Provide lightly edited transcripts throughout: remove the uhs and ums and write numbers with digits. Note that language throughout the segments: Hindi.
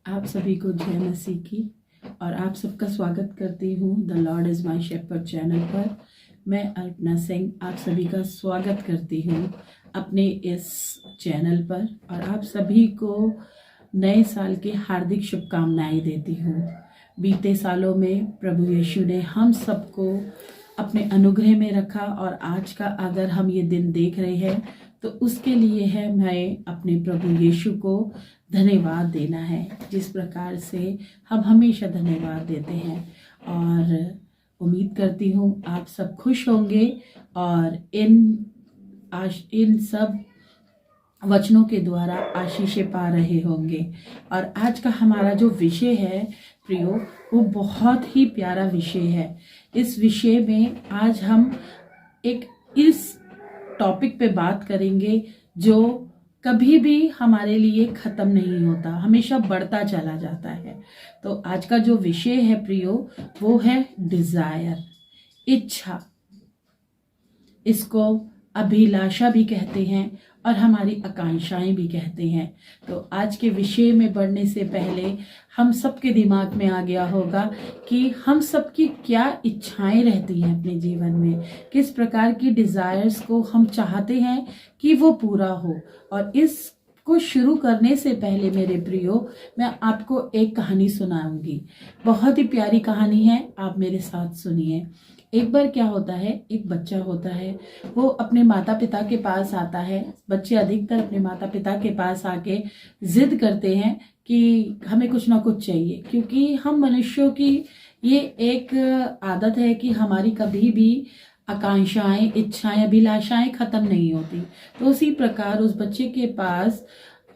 आप सभी को जय मसीह की और आप सबका स्वागत करती हूँ the Lord is my shepherd channel पर। मैं अल्पना सिंह आप सभी का स्वागत करती हूँ अपने इस चैनल पर और आप सभी को नए साल की हार्दिक शुभकामनाएं देती हूँ। बीते सालों में प्रभु यीशु ने हम सबको अपने अनुग्रह में रखा और आज का अगर हम ये दिन देख रहे हैं तो उसके लिए है मैं अपने प्रभु यीशु को धन्यवाद देना है, जिस प्रकार से हम हमेशा धन्यवाद देते हैं। और उम्मीद करती हूँ आप सब खुश होंगे और इन सब वचनों के द्वारा आशीषें पा रहे होंगे। और आज का हमारा जो विषय है प्रियो, वो बहुत ही प्यारा विषय है। इस विषय में आज हम इस टॉपिक पे बात करेंगे जो कभी भी हमारे लिए खत्म नहीं होता, हमेशा बढ़ता चला जाता है। तो आज का जो विषय है प्रियो, वो है डिजायर, इच्छा। इसको अभिलाषा भी कहते हैं और हमारी आकांक्षाएं भी कहते हैं। तो आज के विषय में बढ़ने से पहले हम सबके दिमाग में आ गया होगा कि हम सबकी क्या इच्छाएं रहती हैं अपने जीवन में, किस प्रकार की डिजायर्स को हम चाहते हैं कि वो पूरा हो। और इसको शुरू करने से पहले मेरे प्रियो, मैं आपको एक कहानी सुनाऊंगी। बहुत ही प्यारी कहानी है, आप मेरे साथ सुनिए। एक बार क्या होता है, एक बच्चा होता है, वो अपने माता पिता के पास आता है। बच्चे अधिकतर अपने माता पिता के पास आके जिद करते हैं कि हमें कुछ ना कुछ चाहिए, क्योंकि हम मनुष्यों की ये एक आदत है कि हमारी कभी भी आकांक्षाएं, इच्छाएं, अभिलाषाएं खत्म नहीं होती। तो उसी प्रकार उस बच्चे के पास,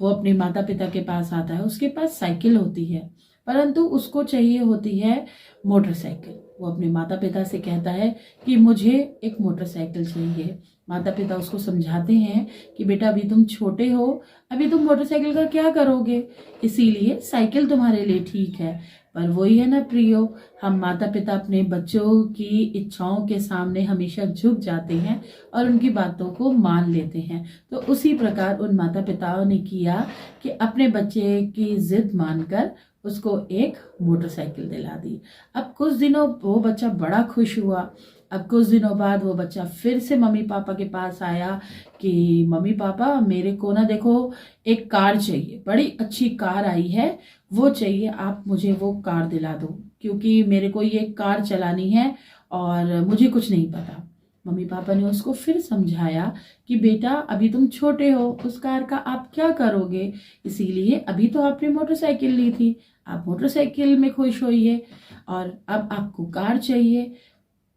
वो अपने माता पिता के पास आता है, उसके पास साइकिल होती है, परंतु उसको चाहिए होती है मोटरसाइकिल। वो अपने माता पिता से कहता है कि मुझे एक मोटरसाइकिल चाहिए। माता पिता उसको समझाते हैं कि बेटा अभी तुम छोटे हो, अभी तुम मोटरसाइकिल का क्या करोगे, इसीलिए साइकिल तुम्हारे लिए ठीक है। पर वही है ना प्रियो, हम माता पिता अपने बच्चों की इच्छाओं के सामने हमेशा झुक जाते हैं और उनकी बातों को मान लेते हैं। तो उसी प्रकार उन माता पिताओं ने किया कि अपने बच्चे की जिद मानकर उसको एक मोटरसाइकिल दिला दी। अब कुछ दिनों वो बच्चा बड़ा खुश हुआ। अब कुछ दिनों बाद वो बच्चा फिर से मम्मी पापा के पास आया कि मम्मी पापा, मेरे को ना देखो एक कार चाहिए, बड़ी अच्छी कार आई है, वो चाहिए, आप मुझे वो कार दिला दो, क्योंकि मेरे को ये कार चलानी है और मुझे कुछ नहीं पता। मम्मी पापा ने उसको फिर समझाया कि बेटा अभी तुम छोटे हो, उस कार का आप क्या करोगे, इसीलिए अभी तो आपने मोटरसाइकिल ली थी, आप मोटरसाइकिल में खुश होइए और अब आपको कार चाहिए।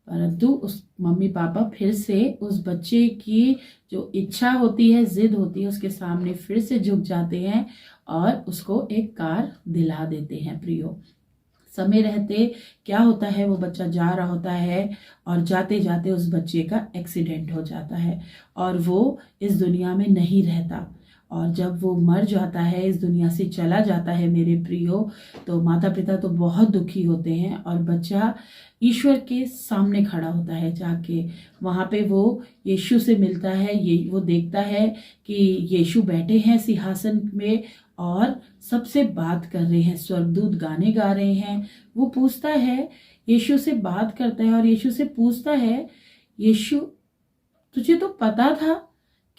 परंतु उस मम्मी पापा फिर से उस बच्चे की जो इच्छा होती है, जिद होती है, उसके सामने फिर से झुक जाते हैं और उसको एक कार दिला देते हैं प्रियो। समय रहते क्या होता है, वो बच्चा जा रहा होता है और जाते जाते उस बच्चे का एक्सीडेंट हो जाता है और वो इस दुनिया में नहीं रहता। और जब वो मर जाता है, इस दुनिया से चला जाता है मेरे प्रियो, तो माता पिता तो बहुत दुखी होते हैं और बच्चा ईश्वर के सामने खड़ा होता है। जाके वहाँ पे वो यीशु से मिलता है। ये वो देखता है कि यीशु बैठे हैं सिंहासन में और सबसे बात कर रहे हैं, स्वर्गदूत गाने गा रहे हैं। वो पूछता है, यीशु से बात करता है और यीशु से पूछता है, यीशु तुझे तो पता था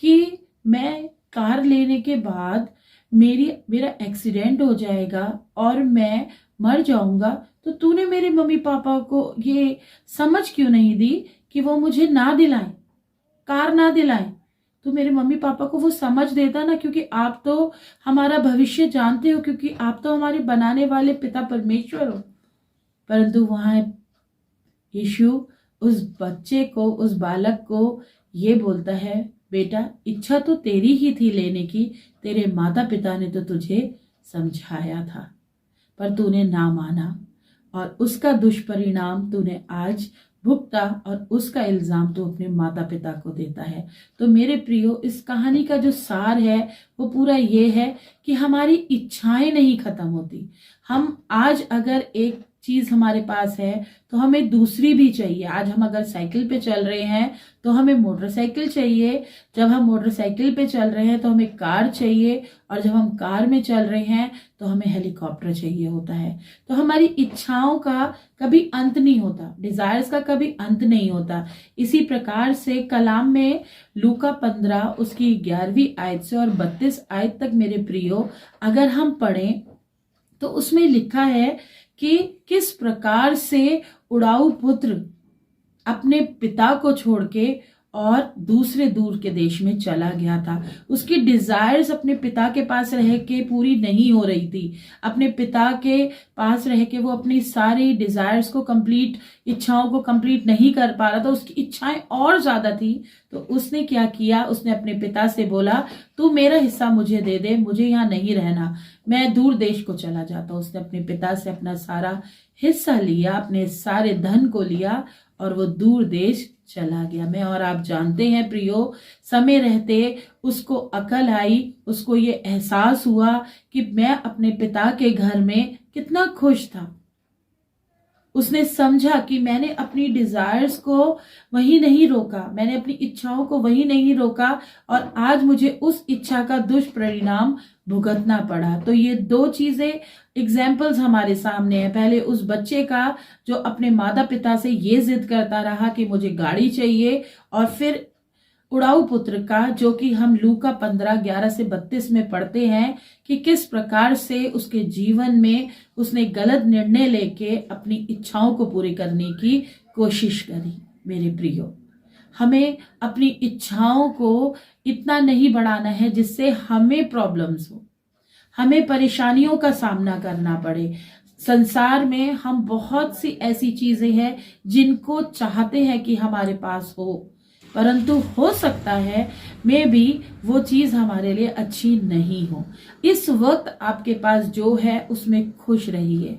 कि मैं कार लेने के बाद मेरा एक्सीडेंट हो जाएगा और मैं मर जाऊंगा, तो तूने मेरे मम्मी पापा को ये समझ क्यों नहीं दी कि वो मुझे ना दिलाएं, कार ना दिलाएं। तो मेरे मम्मी पापा को वो समझ देता ना, क्योंकि आप तो हमारा भविष्य जानते हो, क्योंकि आप तो हमारे बनाने वाले पिता परमेश्वर हो। परंतु वहां यीशु उस बच्चे को, उस बालक को ये बोलता है, बेटा इच्छा तो तेरी ही थी लेने की, तेरे माता पिता ने तो तुझे समझाया था, पर तूने ना माना और उसका दुष्परिणाम तूने आज भुगता और उसका इल्जाम तो अपने माता पिता को देता है। तो मेरे प्रियो, इस कहानी का जो सार है वो पूरा ये है कि हमारी इच्छाएं नहीं खत्म होती। हम आज अगर एक चीज हमारे पास है तो हमें दूसरी भी चाहिए। आज हम अगर साइकिल पे चल रहे हैं तो हमें मोटरसाइकिल चाहिए, जब हम मोटरसाइकिल पे चल रहे हैं तो हमें कार चाहिए, और जब हम कार में चल रहे हैं तो हमें हेलीकॉप्टर चाहिए होता है। तो हमारी इच्छाओं का कभी अंत नहीं होता, डिजायर्स का कभी अंत नहीं होता। इसी प्रकार से कलाम में लूका 15 उसकी 11वीं आयत से और 32 आयत तक मेरे प्रियो अगर हम पढ़ें तो उसमें लिखा है कि किस प्रकार से उड़ाऊ पुत्र अपने पिता को छोड़ के और दूसरे दूर के देश में चला गया था। उसकी डिजायर्स अपने पिता के पास रह के पूरी नहीं हो रही थी। अपने पिता के पास रह के वो अपनी सारी डिजायर्स को कंप्लीट, इच्छाओं को कंप्लीट नहीं कर पा रहा था। उसकी इच्छाएं और ज्यादा थी। तो उसने क्या किया, उसने अपने पिता से बोला तू मेरा हिस्सा मुझे दे दे, मुझे यहाँ नहीं रहना, मैं दूर देश को चला जाता हूँ। उसने अपने पिता से अपना सारा हिस्सा लिया, अपने सारे धन को लिया और वो दूर देश चला गया। मैं और आप जानते हैं प्रियो, समय रहते उसको अकल आई, उसको ये एहसास हुआ कि मैं अपने पिता के घर में कितना खुश था। उसने समझा कि मैंने अपनी डिजायर्स को वही नहीं रोका, मैंने अपनी इच्छाओं को वही नहीं रोका, और आज मुझे उस इच्छा का दुष्परिणाम भुगतना पड़ा। तो ये दो चीजें एग्जाम्पल्स हमारे सामने है। पहले उस बच्चे का जो अपने माता पिता से ये जिद करता रहा कि मुझे गाड़ी चाहिए, और फिर उड़ाऊ पुत्र का जो कि हम लूका 15:11 से 32 में पढ़ते हैं कि किस प्रकार से उसके जीवन में उसने गलत निर्णय लेके अपनी इच्छाओं को पूरी करने की कोशिश करी। मेरे प्रियो, हमें अपनी इच्छाओं को इतना नहीं बढ़ाना है जिससे हमें प्रॉब्लम्स हो, हमें परेशानियों का सामना करना पड़े। संसार में हम बहुत सी ऐसी चीजें हैं जिनको चाहते हैं कि हमारे पास हो, परंतु हो सकता है मे बी वो चीज हमारे लिए अच्छी नहीं हो। इस वक्त आपके पास जो है उसमें खुश रहिए।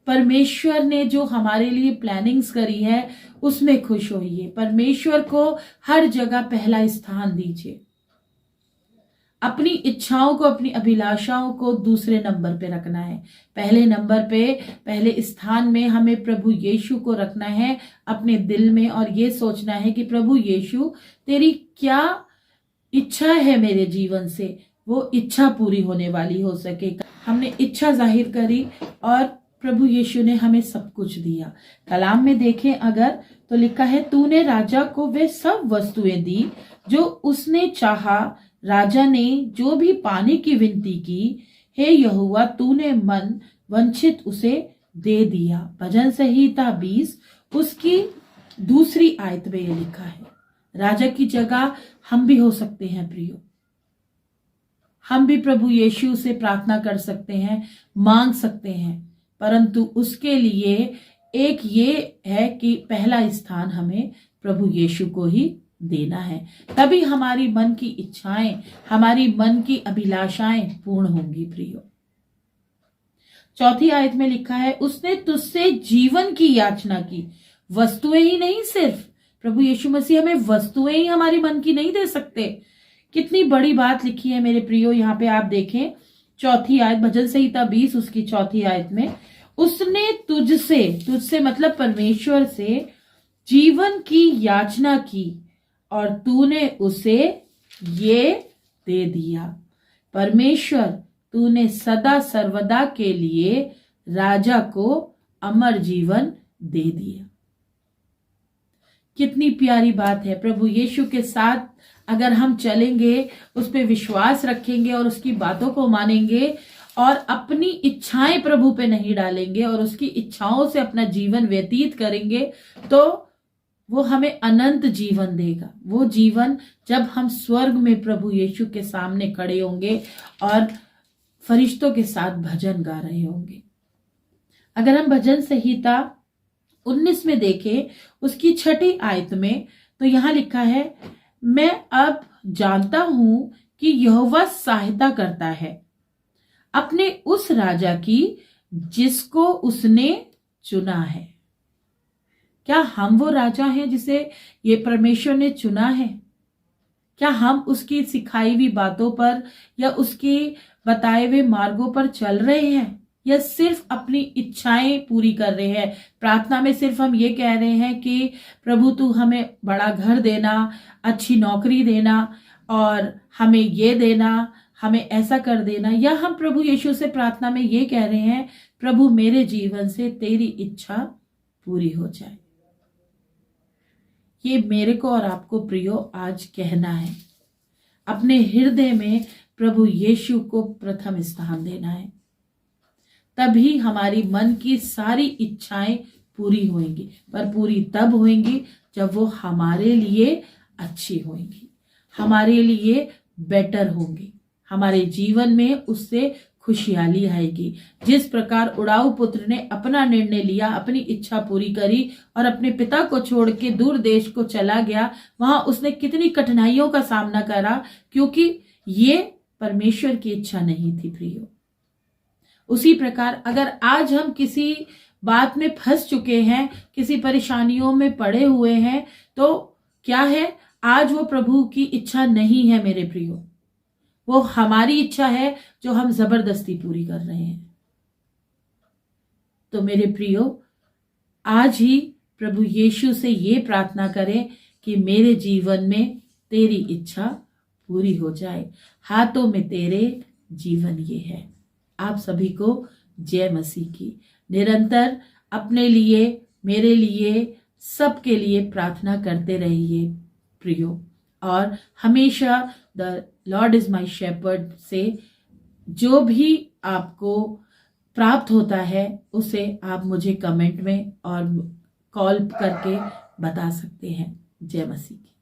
परमेश्वर ने जो हमारे लिए प्लानिंग्स करी है उसमें खुश होइए। परमेश्वर को हर जगह पहला स्थान दीजिए। अपनी इच्छाओं को, अपनी अभिलाषाओं को दूसरे नंबर पे रखना है। पहले नंबर पे, पहले स्थान में हमें प्रभु यीशु को रखना है अपने दिल में, और ये सोचना है कि प्रभु यीशु तेरी क्या इच्छा है मेरे जीवन से, वो इच्छा पूरी होने वाली हो सके। हमने इच्छा जाहिर करी और प्रभु यीशु ने हमें सब कुछ दिया। कलाम में देखें अगर तो लिखा है तूने राजा को वे सब वस्तुएं दी जो उसने चाहा, राजा ने जो भी पाने की विनती की, हे यहोवा तूने मन वंचित उसे दे दिया। भजन संहिता 20 उसकी 2 आयत में ये लिखा है। राजा की जगह हम भी हो सकते हैं प्रियो। हम भी प्रभु यीशु से प्रार्थना कर सकते हैं, मांग सकते हैं, परंतु उसके लिए एक ये है कि पहला स्थान हमें प्रभु यीशु को ही देना है। तभी हमारी मन की इच्छाएं, हमारी मन की अभिलाषाएं पूर्ण होंगी प्रियो। 4 आयत में लिखा है उसने तुझसे जीवन की याचना की। वस्तुएं ही नहीं, सिर्फ प्रभु यीशु मसीह हमें वस्तुएं ही हमारी मन की नहीं दे सकते। कितनी बड़ी बात लिखी है मेरे प्रियो। यहाँ पे आप देखें 4 आयत, भजन संहिता 20 उसकी 4 आयत में, उसने तुझसे मतलब परमेश्वर से जीवन की याचना की और तूने उसे ये दे दिया। परमेश्वर, तूने सदा सर्वदा के लिए राजा को अमर जीवन दे दिया। कितनी प्यारी बात है। प्रभु यीशु के साथ अगर हम चलेंगे, उस पर विश्वास रखेंगे और उसकी बातों को मानेंगे और अपनी इच्छाएं प्रभु पे नहीं डालेंगे और उसकी इच्छाओं से अपना जीवन व्यतीत करेंगे, तो वो हमें अनंत जीवन देगा। वो जीवन जब हम स्वर्ग में प्रभु यीशु के सामने खड़े होंगे और फरिश्तों के साथ भजन गा रहे होंगे। अगर हम भजन संहिता 19 में देखें उसकी 6 आयत में, तो यहां लिखा है मैं अब जानता हूं कि यहोवा सहायता करता है अपने उस राजा की जिसको उसने चुना है। क्या हम वो राजा हैं जिसे ये परमेश्वर ने चुना है? क्या हम उसकी सिखाई हुई बातों पर या उसके बताए हुए मार्गों पर चल रहे हैं, या सिर्फ अपनी इच्छाएं पूरी कर रहे हैं? प्रार्थना में सिर्फ हम ये कह रहे हैं कि प्रभु तू हमें बड़ा घर देना, अच्छी नौकरी देना और हमें ये देना, हमें ऐसा कर देना, या हम प्रभु यीशु से प्रार्थना में ये कह रहे हैं प्रभु मेरे जीवन से तेरी इच्छा पूरी हो जाए? ये मेरे को और आपको प्रियो आज कहना है। अपने हृदय में प्रभु यीशु को प्रथम स्थान देना है, तभी हमारी मन की सारी इच्छाएं पूरी होंगी। पर पूरी तब होंगी जब वो हमारे लिए अच्छी होंगी, हमारे लिए बेटर होंगी, हमारे जीवन में उससे खुशहाली आएगी। जिस प्रकार उड़ाऊ पुत्र ने अपना निर्णय लिया, अपनी इच्छा पूरी करी और अपने पिता को छोड़ के दूर देश को चला गया, वहां उसने कितनी कठिनाइयों का सामना करा, क्योंकि ये परमेश्वर की इच्छा नहीं थी प्रियो। उसी प्रकार अगर आज हम किसी बात में फंस चुके हैं, किसी परेशानियों में पड़े हुए हैं, तो क्या है, आज वो प्रभु की इच्छा नहीं है मेरे प्रियो, वो हमारी इच्छा है जो हम जबरदस्ती पूरी कर रहे हैं। तो मेरे प्रियो, आज ही प्रभु यीशु से ये प्रार्थना करें कि मेरे जीवन में तेरी इच्छा पूरी हो जाए। हाथों में तेरे जीवन ये है। आप सभी को जय मसीह की। निरंतर अपने लिए, मेरे लिए, सबके लिए प्रार्थना करते रहिए प्रियो, और हमेशा the Lord is my shepherd से जो भी आपको प्राप्त होता है उसे आप मुझे कमेंट में और कॉल करके बता सकते हैं। जय मसीह की।